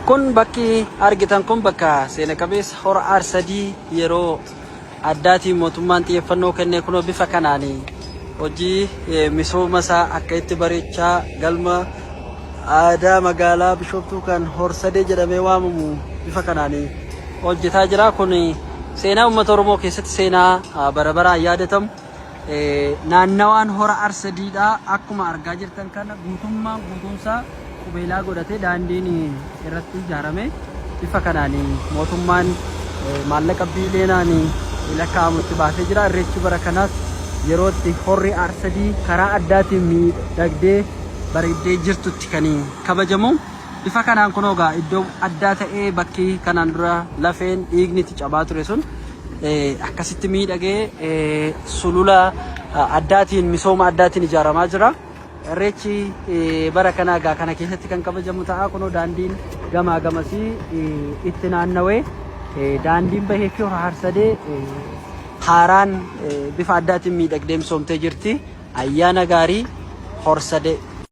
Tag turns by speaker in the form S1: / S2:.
S1: Kun bakki argitan kun bakka seena qabeessa hora Arsadii yeroo addaatii mootummaan xiyyeeffannoo kennee kunoo bifa kanaanii hojii misooma isaa akka itti bareechaa galma aadaa magaalaa Bishoftuu kan Horsadee jedhamee waamamu bifa kanaanii hojjetaa jira. Kun seenaa uummata Oromoo keessatti seenaa bara baraan yaadatamu naannawaan hora Arsadiidha. Akkuma argaa jirtan kana guutumsaa qubeelaa godhatee daandiin irratti ijaarame bifa kanaanii mootummaan maallaqa biileenaan lakkaa'amutti baasee jira. Irreechi bara kanaas yerootti horri Arsadii karaa addaatiin miidhagdee bareeddee jirtutti kan kabajamu. Bifa kanaan kun ogaa iddoo addaa ta'ee bakki kanaan dura lafeen dhiigni itti cabaa ture sun akkasitti miidhagee sulula addaatiin misooma addaatiin ijaaramaa jira. Irreechi bara kanaa gaa kana keessatti kan kabajamu ta'a. Kunoo daandiin gamaa gamasii itti naannawee daandiin bahee fi hora Arsadee haaraan bifa addaatiin miidhagdee misoomtee jirti. Ayyaana gaarii Horsadee.